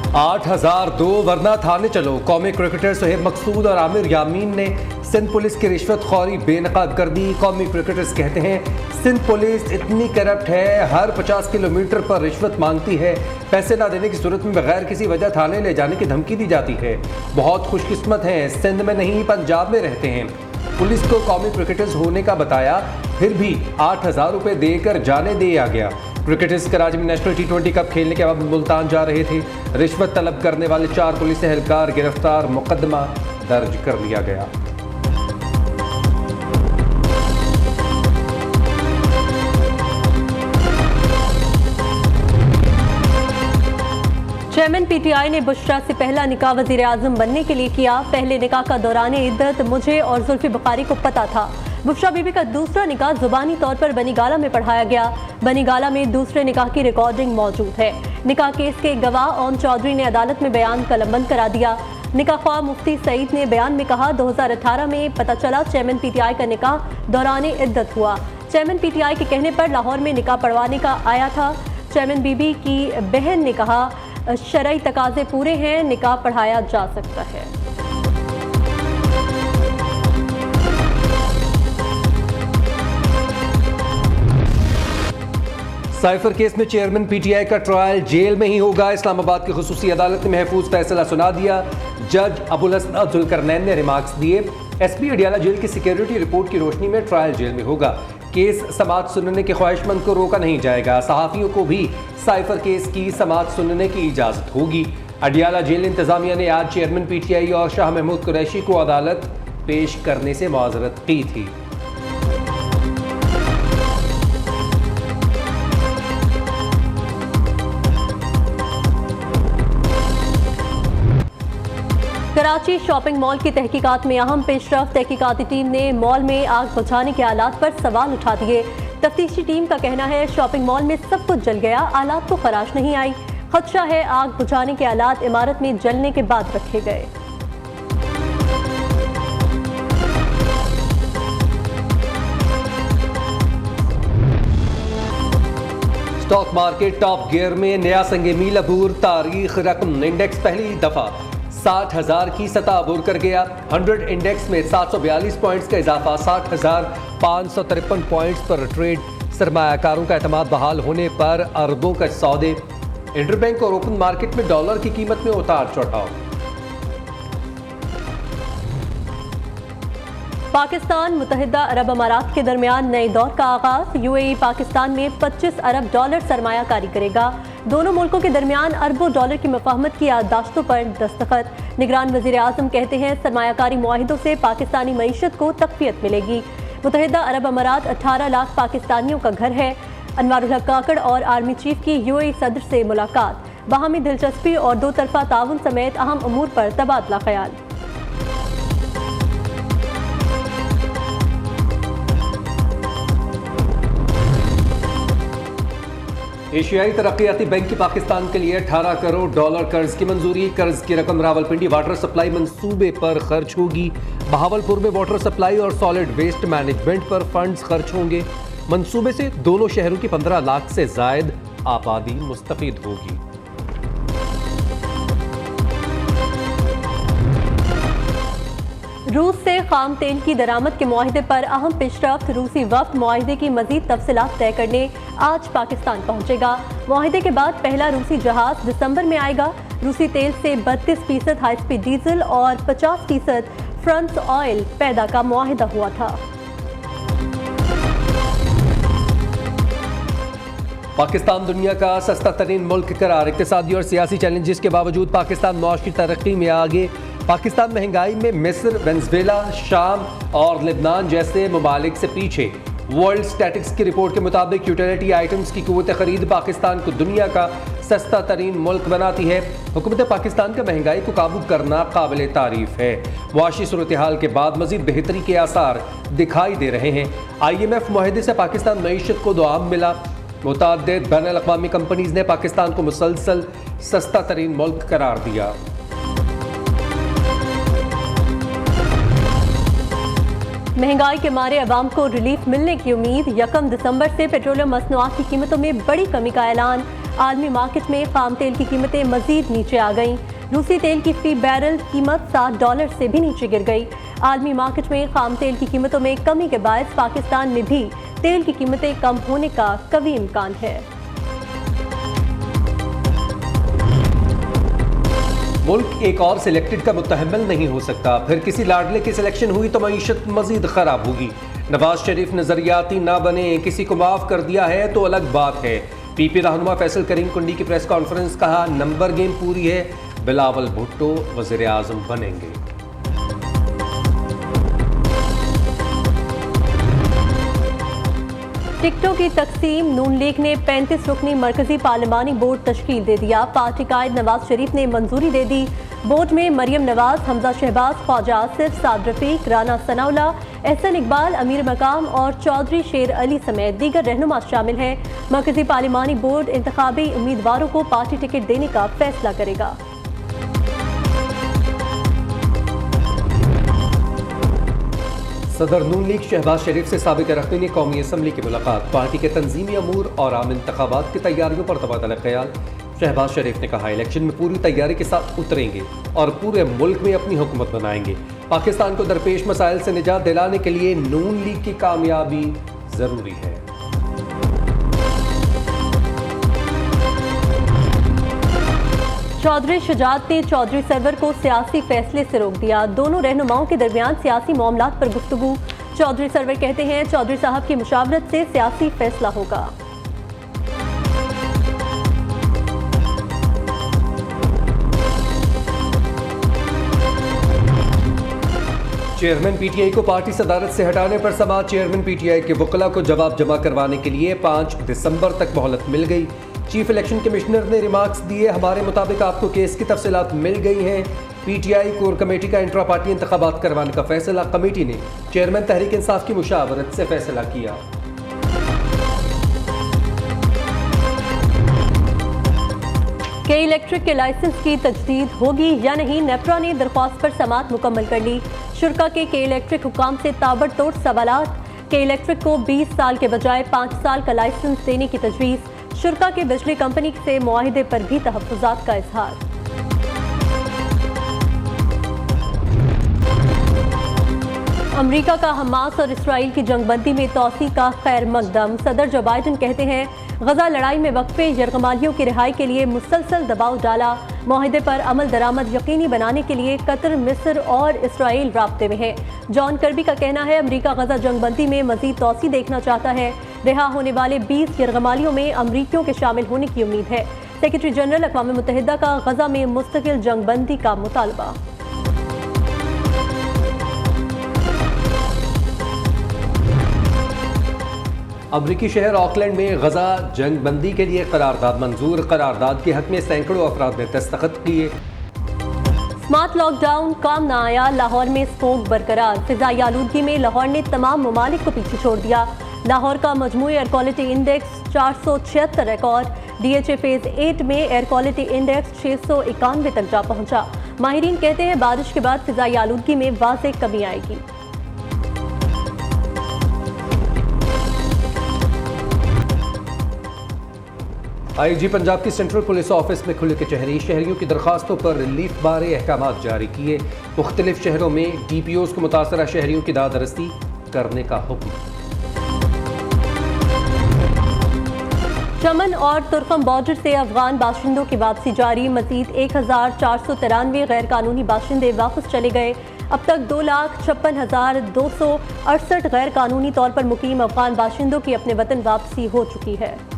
8002 वरना थाने चलो। कौमी क्रिकेटर सुहेब मकसूद और आमिर यामीन ने सिंध पुलिस की रिश्वतखोरी बेनकाब कर दी। कौमी क्रिकेटर्स कहते हैं सिंध पुलिस इतनी करप्ट है, हर 50 किलोमीटर पर रिश्वत मांगती है। पैसे ना देने की सूरत में बगैर किसी वजह थाने ले जाने की धमकी दी जाती है। बहुत खुशकिस्मत हैं, सिंध में नहीं पंजाब में रहते हैं। पुलिस को कौमी क्रिकेटर्स होने का बताया, फिर भी 8000 रुपये देकर जाने दिया गया। क्रिकेटर्स कराची में नेशनल T20 कप खेलने के बाद मुल्तान जा रहे थे। रिश्वत तलब करने वाले 4 पुलिस एहलकार गिरफ्तार, मुकदमा दर्ज कर लिया गया। चेयरमैन PTI ने बुशरा से पहला निकाह वजीर आजम बनने के लिए किया। पहले निकाह का दौरान इद्दत मुझे और जुल्फी बुखारी को पता था। बुशरा बीबी का दूसरा निकाह जुबानी तौर पर बनीगाला में पढ़ाया गया। बनीगाला में दूसरे निकाह की रिकॉर्डिंग मौजूद है। निकाह केस के गवाह ओम चौधरी ने अदालत में बयान कलमबंद करा दिया। निकाह ख्वाह मुफ्ती सईद ने बयान में कहा, 2018 में पता चला चेयरमैन PTI का निकाह दौरान इद्दत हुआ। चेयरमैन PTI के कहने पर लाहौर में निकाह पढ़वाने का आया था। चेयरमैन बीबी की बहन ने कहा, शरई तकाजे पूरे हैं, निकाह पढ़ाया जा सकता है। साइफर केस में चेयरमैन PTI का ट्रायल जेल में ही होगा। इस्लामाबाद की खुसूसी अदालत ने महफूज फैसला सुना दिया। जज अबुल हसन जुल्करनैन ने रिमार्क्स दिए। SP अडियाला जेल की सिक्योरिटी रिपोर्ट की रोशनी में ट्रायल जेल में होगा। केस समाअत सुनने के ख्वाहिशमंद को रोका नहीं जाएगा। सहाफ़ियों को भी साइफर केस की समाअत सुनने की इजाज़त होगी। अडियाला जेल इंतजामिया ने आज चेयरमैन PTI और शाह महमूद कुरैशी को अदालत पेश करने से मुआज़रत की थी। कराची शॉपिंग मॉल की तहकीकात में अहम पेशरफ्त। तहकीकाती टीम ने मॉल में आग बुझाने के आलात पर सवाल उठा दिए। तफ्तीशी टीम का कहना है शॉपिंग मॉल में सब कुछ जल गया, आलात को खराश नहीं आई। खदशा है आग बुझाने के आलात इमारत में जलने के बाद रखे गए। स्टॉक मार्केट टॉप गियर में, नया संगे मील अबूर। तारीख रकम इंडेक्स पहली दफा 60,000 की सतह अबूर कर गया। 100 इंडेक्स में 742 पॉइंट्स का इजाफा, 60,553 पॉइंट्स पर ट्रेड। सरमायाकारों का एतमाद बहाल होने पर अरबों का सौदे। इंटरबैंक और ओपन मार्केट में डॉलर की कीमत में उतार चढ़ाव। पाकिस्तान मुत्तहिदा अरब अमारात के दरमियान नए दौर का आगाज। UAE पाकिस्तान में 25 अरब डॉलर सरमायाकारी करेगा। दोनों मुल्कों के दरमियान अरबों डॉलर की मफाहमत की याददाश्तों पर दस्तखत। निगरान वजीर आजम कहते हैं सरमायाकारी मुआहिदों से पाकिस्तानी मईशत को तक़वियत मिलेगी। मुत्तहिदा अरब अमारात 18 लाख पाकिस्तानियों का घर है। अनवारुल हक काकड़ और आर्मी चीफ की UAE सदर से मुलाकात। बाहमी दिलचस्पी और दो तरफा ताउन समेत अहम अमूर पर तबादला ख्याल। एशियाई तरक्याती बैंक की पाकिस्तान के लिए 18 करोड़ डॉलर कर्ज की मंजूरी। कर्ज की रकम रावलपिंडी वाटर सप्लाई मंसूबे पर खर्च होगी। बहावलपुर में वाटर सप्लाई और सॉलिड वेस्ट मैनेजमेंट पर फंड्स खर्च होंगे। मंसूबे से दोनों शहरों की 15 लाख से जायद आबादी मुस्तफीद होगी। रूस से खाम तेल की दरामद के मुआहिदे पर अहम पेशरफ्त। रूसी वफ्द मुआहिदे की मजीद तफसीलात तय करने आज पाकिस्तान पहुंचेगा। मुआहिदे के बाद पहला रूसी जहाज दिसंबर में आएगा। रूसी तेल से 32% हाई स्पीड डीजल और 50% फ्रांस ऑयल पैदा का मुआहिदा हुआ था। पाकिस्तान दुनिया का सस्ता तरीन मुल्क करार। इक्तिसादी और सियासी चैलेंजेस के बावजूद पाकिस्तान मुआशी तरक्की में आगे। पाकिस्तान महंगाई में मिस्र, वेनेजुएला, शाम और लेबनान जैसे ममालिक से पीछे। वर्ल्ड स्टैटिक्स की रिपोर्ट के मुताबिक यूटिलिटी आइटम्स की क़ुव्वत खरीद पाकिस्तान को दुनिया का सस्ता तरीन मुल्क बनाती है। हुकूमत पाकिस्तान का महंगाई को काबू करना काबिल तारीफ है। मुआशी सूरत हाल के बाद मजीद बेहतरी के आसार दिखाई दे रहे हैं। IMF मुआहदे से पाकिस्तान मईशत को दुआम मिला। मुतअद्दिद बैनुल अक़वामी कंपनीज ने पाकिस्तान को मुसलसल सस्ता तरीन मुल्क करार दिया। महंगाई के मारे अवाम को रिलीफ मिलने की उम्मीद। 1 दिसंबर से पेट्रोलियम मसनूआत की कीमतों में बड़ी कमी का ऐलान। आलमी मार्केट में खाम तेल की कीमतें मजीद नीचे आ गईं। रूसी तेल की फी बैरल कीमत $7 से भी नीचे गिर गई। आलमी मार्केट में खाम तेल की कीमतों में कमी के बायस पाकिस्तान में भी तेल की कीमतें कम होने का कवी इम्कान है। मुल्क एक और सिलेक्टेड का मुतहम्मिल नहीं हो सकता, फिर किसी लाडले की सिलेक्शन हुई तो मईशत मजीद खराब होगी। नवाज शरीफ नजरियाती ना बने, किसी को माफ कर दिया है तो अलग बात है। पीपी रहनुमा फैसल करीम कुंडी की प्रेस कॉन्फ्रेंस, कहा नंबर गेम पूरी है, बिलावल भुट्टो वज़ीर आज़म बनेंगे। टिकटों की तकसीम, नून लीग ने 35 रुकनी मरकजी पार्लिमानी बोर्ड तश्कील दे दिया। पार्टी कायद नवाज शरीफ ने मंजूरी दे दी। बोर्ड में मरियम नवाज, हमजा शहबाज, ख्वाजा आसिफ, साद रफीक, राना सनाउल्लाह, एहसन इकबाल, अमीर मकाम और चौधरी शेर अली समेत दीगर रहनुमा शामिल हैं। मरकजी पार्लिमानी बोर्ड इंतखाबी उम्मीदवारों को पार्टी टिकट देने का फैसला करेगा। सदर नून लीग शहबाज शरीफ से साबिक अरकान ने कौमी असम्बली की मुलाकात, पार्टी के तंजीमी अमूर और आम इंतखाबात की तैयारियों पर तबादला ख्याल। शहबाज शरीफ ने कहा इलेक्शन में पूरी तैयारी के साथ उतरेंगे और पूरे मुल्क में अपनी हुकूमत बनाएंगे। पाकिस्तान को दरपेश मसाइल से निजात दिलाने के लिए नून लीग की कामयाबी जरूरी है। चौधरी शुजात ने चौधरी सरवर को सियासी फैसले से रोक दिया। दोनों रहनुमाओं के दरमियान सियासी मामलात पर गुफ्तगू। चौधरी सरवर कहते हैं चौधरी साहब की मुशावरत से सियासी फैसला होगा। चेयरमैन पीटीआई को पार्टी सदारत से हटाने पर समाज, चेयरमैन पीटीआई के वकला को जवाब जमा करवाने के लिए 5 दिसंबर तक मोहलत मिल गई। चीफ इलेक्शन कमिश्नर ने रिमार्क्स दिए, हमारे मुताबिक आपको केस की तफसीलात मिल गई हैं। पीटीआई कोर कमेटी का इंट्रा पार्टी इंतखाबात करवाने का फैसला, कमेटी ने चेयरमैन तहरीक इंसाफ की मुशावरत से फैसला किया। के इलेक्ट्रिक के लाइसेंस की तजदीद होगी या नहीं, नेपरा ने दरख्वास्त पर समाअत मुकम्मल कर ली। शुरा के इलेक्ट्रिक हुकाम से ताबड़तोड़ सवालात। के इलेक्ट्रिक को 20 साल के बजाय 5 साल का लाइसेंस देने की तजवीज़। शुरा के बिजली कंपनी से मुआहिदे पर भी तहफ़्फ़ुज़ात का इजहार। अमरीका का हमास और इसराइल की जंगबंदी में तोसी का खैर मकदम। सदर जो बाइडन कहते हैं गजा लड़ाई में वक्फे यरगमालियों की रिहाई के लिए मुसलसल दबाव डाला। मुआहिदे पर अमल दरामद यकीनी बनाने के लिए कतर, मिस्र और इसराइल राब्ते में है। जॉन कर्बी का कहना है अमरीका गजा जंगबंदी में मजीद तोसी देखना चाहता है। रिहा होने वाले 20 यरगमालियों में अमरीकियों के शामिल होने की उम्मीद है। सेक्रेटरी जनरल अक़वाम मुत्तहिदा का गजा में मुस्तकिल जंगबंदी का मुतालबा। अमरीकी शहर ऑकलैंड में गजा जंगबंदी के लिए करारदाद मंजूर। करारदाद के हक में सैकड़ों अफराद ने दस्तखत किए। स्मार्ट लॉकडाउन काम न आया, लाहौर में स्मोक बरकरार। फिजाई आलूदगी में लाहौर ने तमाम ममालिक को पीछे छोड़ दिया। लाहौर का मजमूई air quality index 476 record. DHA phase 8 में एयर क्वालिटी इंडेक्स 691 तक जा पहुंचा। माहिरीन कहते हैं बारिश के बाद फिजाई आलूदगी में वाज़ेह कमी आएगी। IG पंजाब की सेंट्रल पुलिस ऑफिस में खुले कचहरी, शहरियों की दरखास्तों पर रिलीफ बारे अहकामात जारी किए। मुख्तलिफ शहरों में DPOs को मुतासरा शहरियों की दादरसी करने का हुक्म। चमन और तुर्कम बॉर्डर से अफगान बाशिंदों की वापसी जारी। मजीद 1493 गैर कानूनी बाशिंदे वापस चले गए। अब तक 2,56,268 गैर कानूनी तौर पर मुकीम अफगान बाशिंदों की अपने वतन वापसी हो चुकी है।